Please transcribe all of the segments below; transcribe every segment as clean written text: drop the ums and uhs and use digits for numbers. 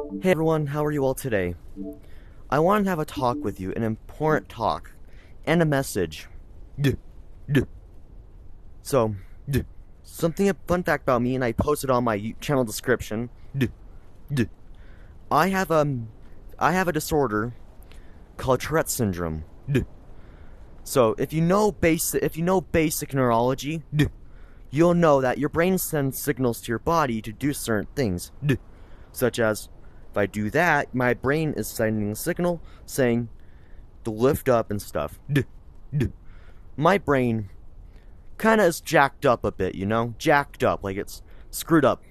Hey everyone, how are you all today? I want to have a talk with you, an important talk, and a message. Duh, duh. So, duh. Something, a fun fact about me, and I posted on my channel description. Duh, duh. I have a disorder called Tourette syndrome. Duh. So, if you know basic neurology, duh, you'll know that your brain sends signals to your body to do certain things, duh, such as if I do that, my brain is sending a signal saying to lift up and stuff. Duh, duh. My brain kind of is jacked up a bit, you know? Jacked up, like it's screwed up.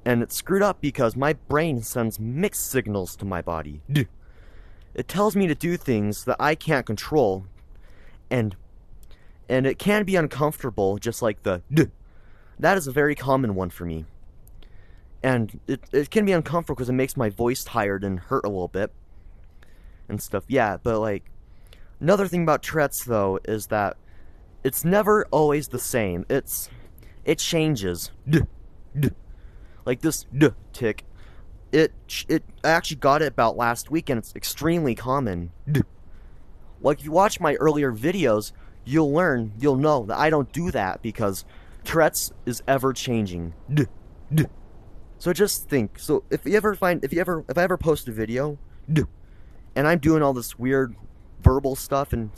And it's screwed up because my brain sends mixed signals to my body. Duh. It tells me to do things that I can't control, and it can be uncomfortable, just like the duh. That is a very common one for me. And it can be uncomfortable because it makes my voice tired and hurt a little bit and stuff. Yeah, but like, another thing about Tourette's though is that it's never always the same. It changes. Duh, duh. Like this duh tick. I actually got it about last week, and it's extremely common. Duh. Like if you watch my earlier videos, you'll know that I don't do that because Tourette's is ever changing. Duh, duh. So just think. So if I ever post a video, duh, and I'm doing all this weird verbal stuff and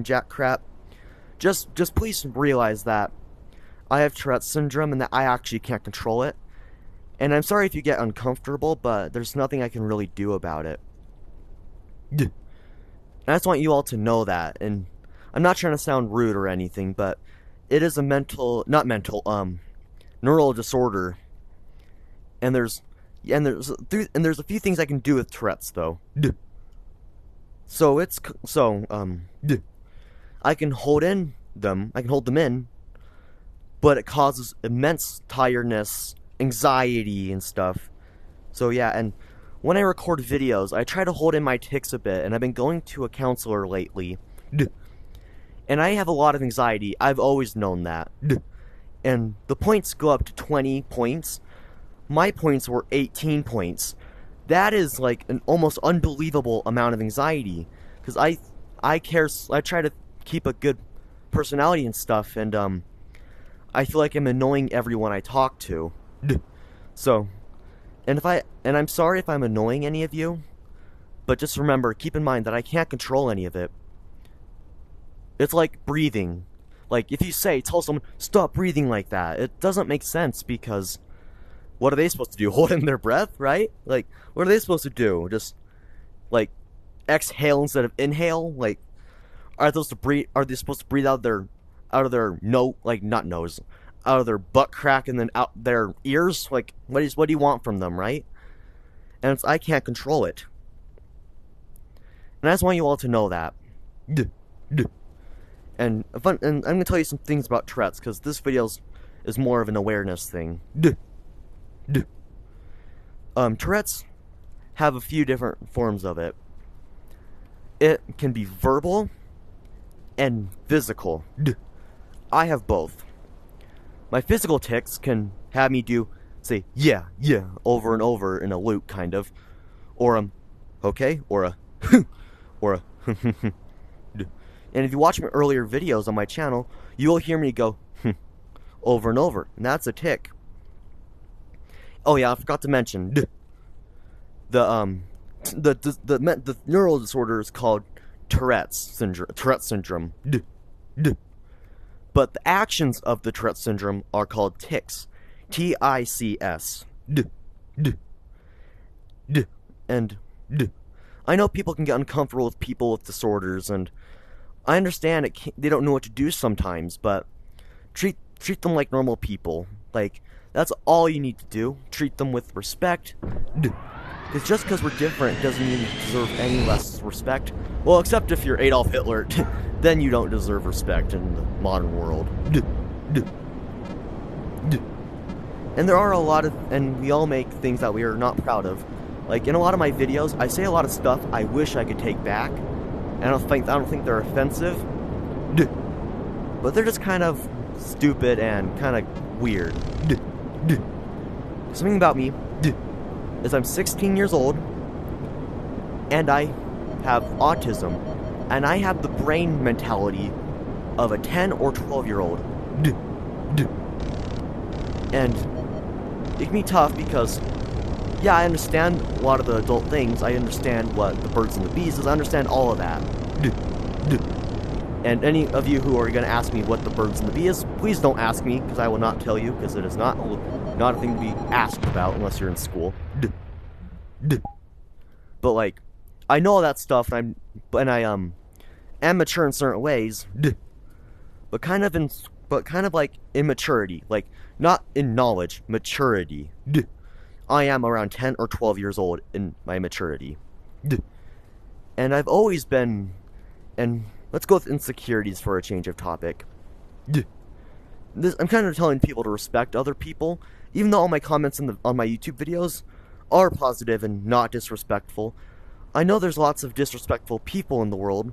jack crap, just please realize that I have Tourette's syndrome and that I actually can't control it. And I'm sorry if you get uncomfortable, but there's nothing I can really do about it. Duh. And I just want you all to know that. And I'm not trying to sound rude or anything, but it is a neural disorder. And there's a few things I can do with Tourette's though. Duh. Duh. I can hold them in, but it causes immense tiredness, anxiety, and stuff. So yeah, and when I record videos, I try to hold in my tics a bit, and I've been going to a counselor lately. Duh. And I have a lot of anxiety. I've always known that. Duh. And the points go up to 20 points. My points were 18 points. That is like an almost unbelievable amount of anxiety. Because I try to keep a good personality and stuff, and I feel like I'm annoying everyone I talk to. So, and I'm sorry if I'm annoying any of you, but just remember, keep in mind that I can't control any of it. It's like breathing. Like, if you tell someone, stop breathing like that, it doesn't make sense because what are they supposed to do? Hold in their breath, right? Like, what are they supposed to do? Just, like, exhale instead of inhale? Like, are they supposed to breathe out of their out of their butt crack and then out their ears? Like, what do you want from them, right? And I can't control it. And I just want you all to know that. Duh, duh. And I'm gonna tell you some things about Tourette's, because this video is more of an awareness thing. Duh. Duh. Tourette's have a few different forms of it. It can be verbal and physical. Duh. I have both. My physical tics can have me say yeah over and over in a loop, kind of, or okay, or a or a and if you watch my earlier videos on my channel, you will hear me go over and over, and that's a tic. Oh yeah, I forgot to mention the neural disorder is called Tourette's syndrome. But the actions of the Tourette syndrome are called tics. T-I-C-S. And I know people can get uncomfortable with people with disorders, and I understand they don't know what to do sometimes, but treat them like normal people. Like, that's all you need to do. Treat them with respect. Because just because we're different doesn't mean you deserve any less respect. Well, except if you're Adolf Hitler, then you don't deserve respect in the modern world. And there are and we all make things that we are not proud of. Like, in a lot of my videos, I say a lot of stuff I wish I could take back. And I don't think they're offensive. But they're just kind of stupid and kind of weird. Something about me is I'm 16 years old, and I have autism, and I have the brain mentality of a 10 or 12-year-old. And it can be tough because, yeah, I understand a lot of the adult things. I understand what the birds and the bees is. I understand all of that. And any of you who are going to ask me what the birds and the bee is, please don't ask me, because I will not tell you, because it is not a thing to be asked about unless you're in school. But like, I know all that stuff, and I am mature in certain ways, but kind of like immaturity, like not in knowledge, maturity. I am around 10 or 12 years old in my maturity, and I've always been. And let's go with insecurities for a change of topic. I'm kind of telling people to respect other people, even though all my comments on my YouTube videos are positive and not disrespectful. I know there's lots of disrespectful people in the world,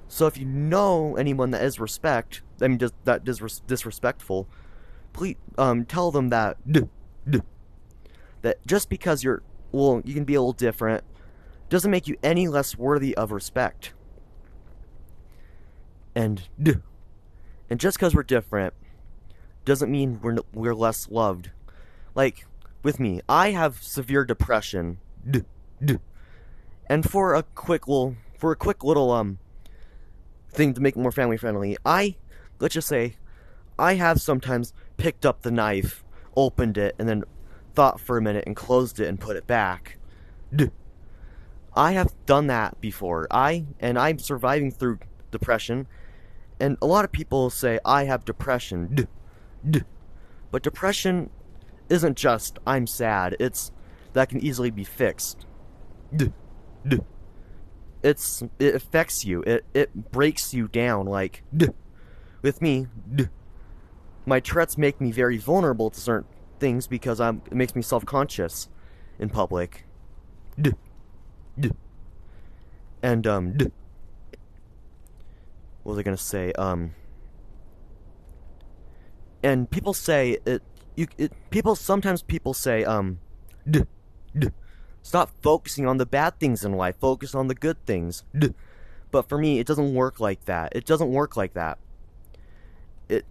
so if you know anyone that is disrespectful, please tell them that just because you can be a little different doesn't make you any less worthy of respect. And just because we're different doesn't mean we're less loved. Like with me, I have severe depression. And for a quick little thing to make it more family friendly, let's just say I have sometimes picked up the knife, opened it, and then thought for a minute and closed it and put it back. I have done that before. I'm surviving through depression, and a lot of people say I have depression. But depression isn't just I'm sad. It's that can easily be fixed. It affects you. It breaks you down. Like with me, my Tourette's make me very vulnerable to certain things because it makes me self-conscious in public. And what was I gonna say? And people say sometimes people say stop focusing on the bad things in life, focus on the good things. But for me, it doesn't work like that. It doesn't work like that.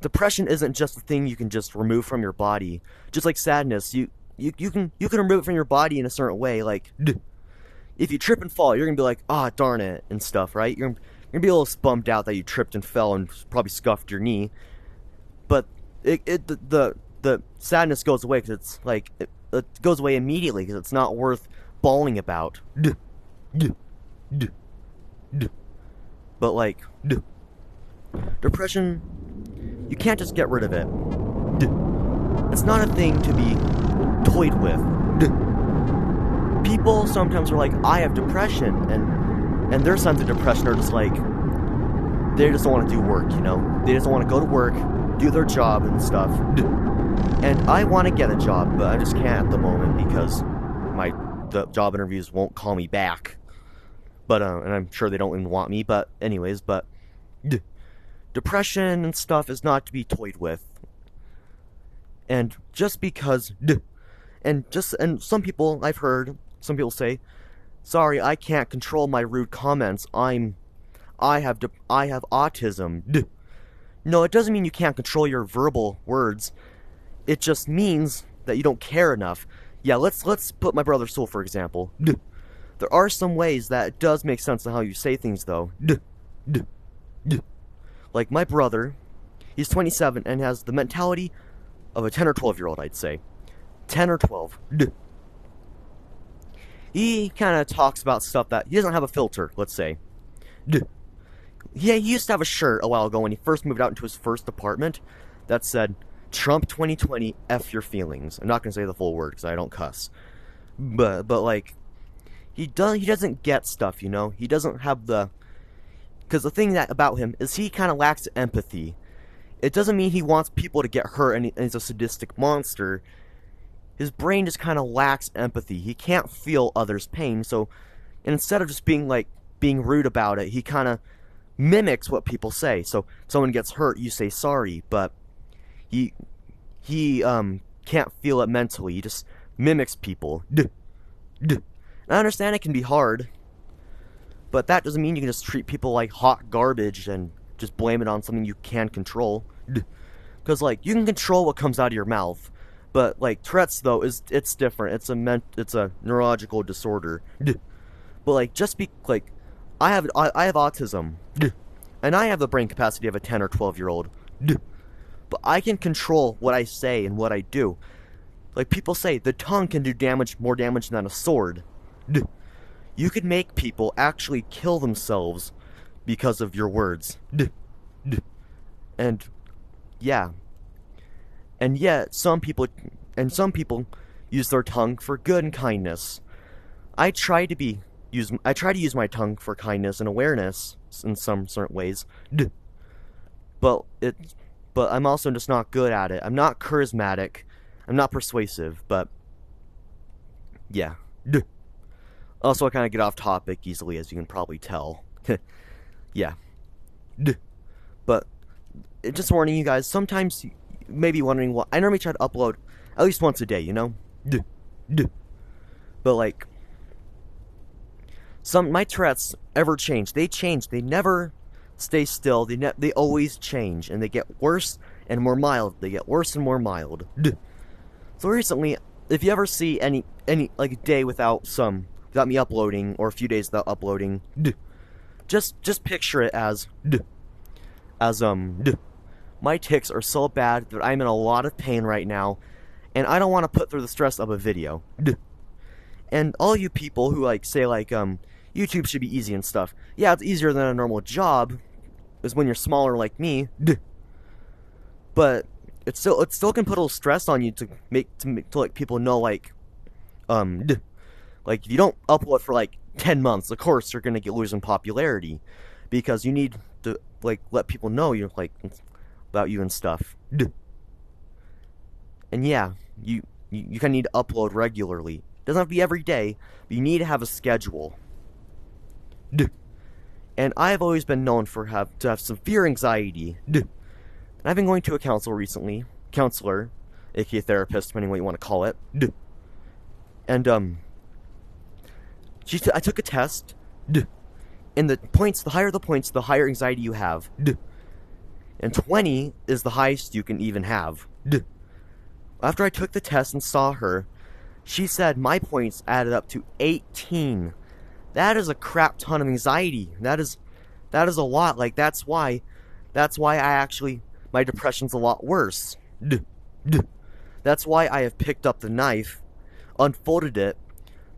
Depression isn't just a thing you can just remove from your body. Just like sadness, you can remove it from your body in a certain way. Like if you trip and fall, you're gonna be like, ah, oh, darn it, and stuff, right? You're gonna be a little bummed out that you tripped and fell and probably scuffed your knee. But the sadness goes away because it's like it goes away immediately because it's not worth bawling about. But like depression, you can't just get rid of it. It's not a thing to be toyed with. People sometimes are like, I have depression, and their signs of depression are just like, they just don't want to do work, you know? They just don't want to go to work, do their job and stuff. And I want to get a job, but I just can't at the moment because the job interviews won't call me back. But and I'm sure they don't even want me, but anyways, depression and stuff is not to be toyed with. And just because and some people I've heard some people say, sorry, I can't control my rude comments. I have autism. No, it doesn't mean you can't control your verbal words. It just means that you don't care enough. Yeah, let's put my brother Soul for example. There are some ways that it does make sense in how you say things though. Like my brother, he's 27 and has the mentality of a 10 or 12-year-old, I'd say. 10 or 12. He kind of talks about stuff that he doesn't have a filter, let's say. Yeah, he used to have a shirt a while ago when he first moved out into his first apartment that said, Trump 2020, F your feelings. I'm not going to say the full word because I don't cuss. But like, he doesn't get stuff, you know? He doesn't have because the thing about him is he kind of lacks empathy. It doesn't mean he wants people to get hurt and he's a sadistic monster. His brain just kind of lacks empathy. He can't feel others' pain, so instead of just being rude about it, he kind of mimics what people say. So someone gets hurt, you say sorry, but he can't feel it mentally. He just mimics people. And I understand it can be hard, but that doesn't mean you can just treat people like hot garbage and just blame it on something you can control. Because, like, you can control what comes out of your mouth, but, like, Tourette's, though, it's different. It's a neurological disorder. But, like, just be, like, I have autism, and I have the brain capacity of a 10 or 12-year-old, but I can control what I say and what I do. Like people say, the tongue can do more damage than a sword. You could make people actually kill themselves because of your words. And yeah. And yet some people use their tongue for good and kindness. I try to use my tongue for kindness and awareness in some certain ways. But I'm also just not good at it. I'm not charismatic. I'm not persuasive, but yeah. Also, I kind of get off topic easily, as you can probably tell. Yeah. But just warning you guys, sometimes you may be wondering what I normally try to upload at least once a day, you know? But like my Tourette's ever change. They change. They never stay still. They always change, and they get worse and more mild. They get worse and more mild. So recently, if you ever see any like a day without me uploading, or a few days without uploading, just picture it as my tics are so bad that I'm in a lot of pain right now, and I don't want to put through the stress of a video. And all you people who like say like YouTube should be easy and stuff. Yeah, it's easier than a normal job, is when you're smaller like me. But it still can put a little stress on you to let people know like if you don't upload for like 10 months, of course you're gonna lose in popularity, because you need to like let people know you're like about you and stuff. And yeah, you kind of need to upload regularly. Doesn't have to be every day, but you need to have a schedule. And I've always been known to have severe anxiety. And I've been going to a counselor, aka therapist, depending what you want to call it. And I took a test, and the higher the points, the higher anxiety you have. And 20 is the highest you can even have. After I took the test and saw her, she said my points added up to 18. That is a crap ton of anxiety. That is a lot. Like that's why my depression's a lot worse. That's why I have picked up the knife, unfolded it,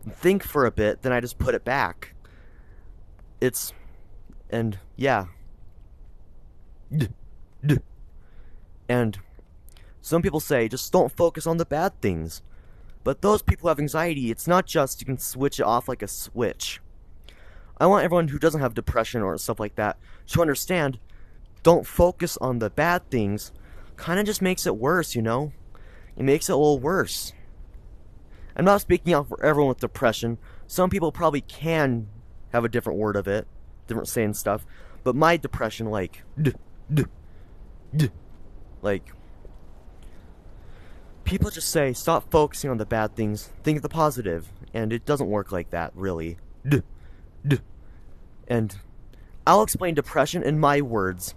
think for a bit, then I just put it back. And some people say just don't focus on the bad things. But those people who have anxiety, it's not just you can switch it off like a switch. I want everyone who doesn't have depression or stuff like that to understand, don't focus on the bad things. Kind of just makes it worse, you know? It makes it a little worse. I'm not speaking out for everyone with depression. Some people probably can have a different word of it, different saying stuff. But my depression, people just say, stop focusing on the bad things, think of the positive. And it doesn't work like that, really. And I'll explain depression in my words,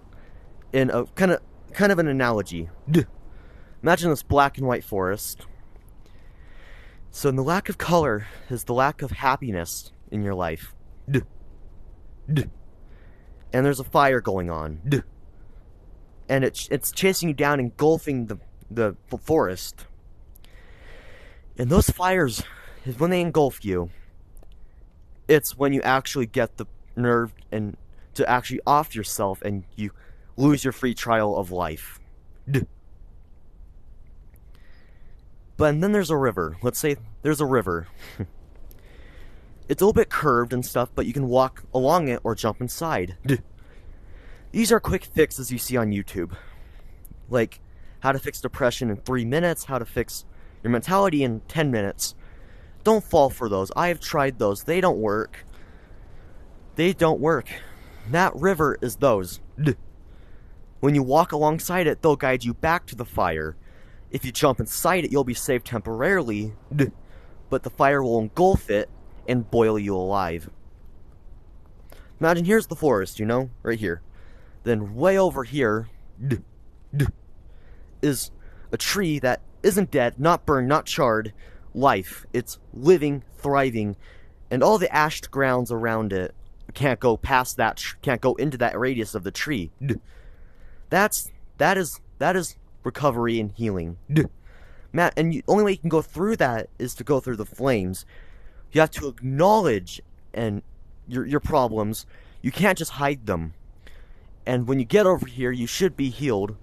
in a kind of an analogy. Imagine this black and white forest. So the lack of color is the lack of happiness in your life. And there's a fire going on. And it's chasing you down, engulfing the forest. And those fires, when they engulf you, it's when you actually get the nerve and to actually off yourself and you lose your free trial of life. But then there's a river. Let's say there's a river. It's a little bit curved and stuff, but you can walk along it or jump inside. These are quick fixes you see on YouTube. Like how to fix depression in 3 minutes, how to fix your mentality in 10 minutes. Don't fall for those. I have tried those. They don't work. They don't work. That river is those. When you walk alongside it, they'll guide you back to the fire. If you jump inside it, you'll be saved temporarily. but the fire will engulf it and boil you alive. Imagine here's the forest, you know, right here. Then way over here is a tree that isn't dead, not burned, not charred, life. It's living, thriving, and all the ashed grounds around it can't go past that, can't go into that radius of the tree. That is recovery and healing. Matt, and the only way you can go through that is to go through the flames. You have to acknowledge and your problems. You can't just hide them. And when you get over here, you should be healed.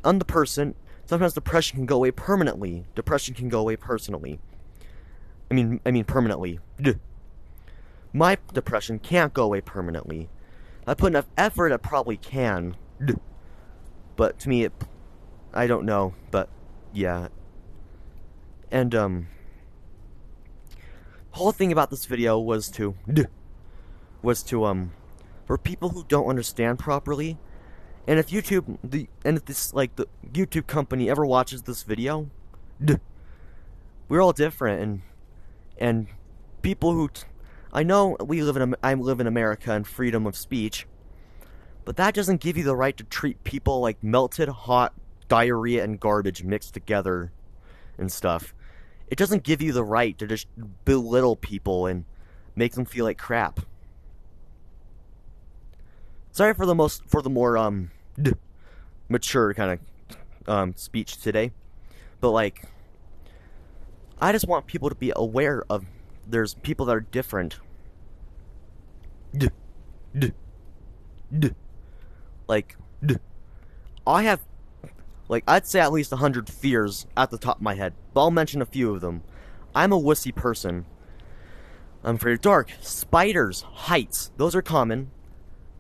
On the person, sometimes depression can go away permanently. Depression can go away personally. I mean permanently. My depression can't go away permanently. I put enough effort, it probably can. But to me, I don't know. But yeah. And the whole thing about this video was to for people who don't understand properly. And if YouTube, the YouTube company ever watches this video, we're all different, and people who, I know I live in America and freedom of speech, but that doesn't give you the right to treat people like melted hot diarrhea and garbage mixed together and stuff. It doesn't give you the right to just belittle people and make them feel like crap. Sorry for the more mature kind of speech today, but like, I just want people to be aware of there's people that are different. Like, I have, like, I'd say at least 100 fears at the top of my head, but I'll mention a few of them. I'm a wussy person. I'm afraid of dark, spiders, heights. Those are common.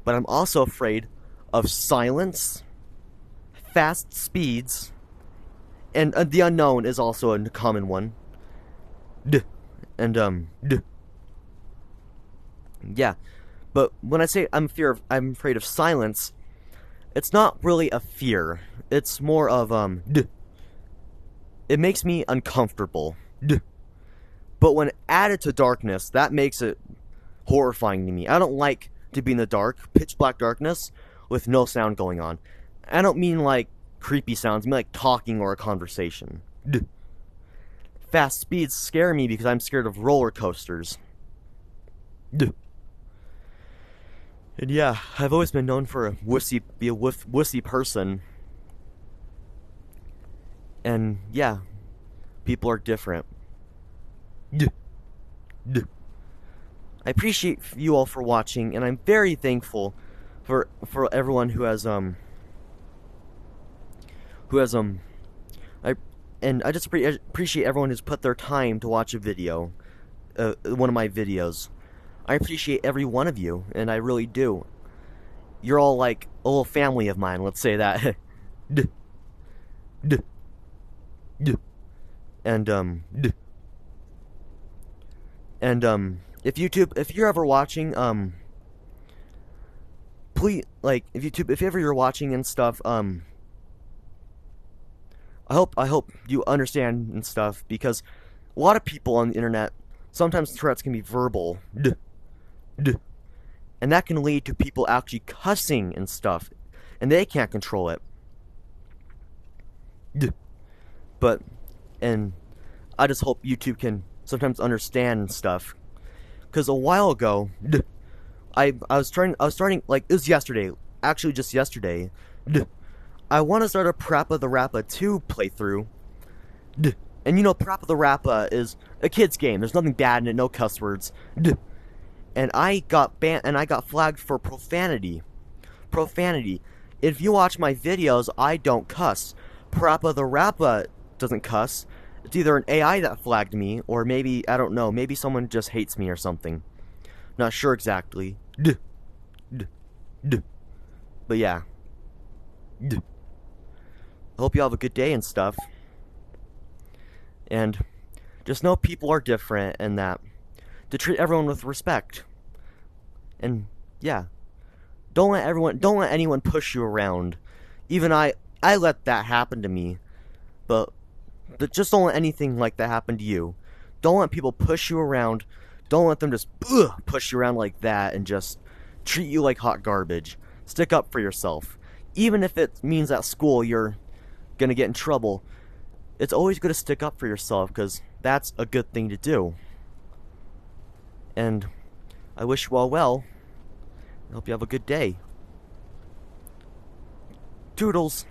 But I'm also afraid of silence, fast speeds, and the unknown is also a common one. Yeah. But when I say I'm afraid of silence, it's not really a fear. It's more of it makes me uncomfortable. But when added to darkness, that makes it horrifying to me. I don't like to be in the dark, pitch black darkness, with no sound going on. I don't mean like creepy sounds, I mean like talking or a conversation. Fast speeds scare me because I'm scared of roller coasters. And yeah, I've always been known for a wussy person. And yeah, people are different. I appreciate you all for watching, and I'm very thankful for everyone who has I just appreciate everyone who's put their time to watch a video, one of my videos. I appreciate every one of you, and I really do. You're all like a little family of mine, let's say that. If you're ever watching, please, like, if ever you're watching and stuff, I hope you understand and stuff, because a lot of people on the internet, sometimes threats can be verbal, and that can lead to people actually cussing and stuff, and they can't control it. And I just hope YouTube can sometimes understand and stuff. Because a while ago, I was starting, like, it was yesterday, actually just yesterday, I want to start a Parappa the Rappa 2 playthrough, and you know, Parappa the Rappa is a kid's game, there's nothing bad in it, no cuss words, and I got banned, and I got flagged for profanity. If you watch my videos, I don't cuss. Parappa the Rappa doesn't cuss. It's either an AI that flagged me, or maybe, I don't know, maybe someone just hates me or something. Not sure exactly. But yeah. I hope you have a good day and stuff. And just know people are different, and that to treat everyone with respect. And yeah. Don't let anyone push you around. Even I let that happen to me. But just don't let anything like that happen to you. Don't let people push you around. Don't let them just push you around like that and just treat you like hot garbage. Stick up for yourself. Even if it means at school you're gonna get in trouble, it's always good to stick up for yourself because that's a good thing to do. And I wish you all well. I hope you have a good day. Toodles.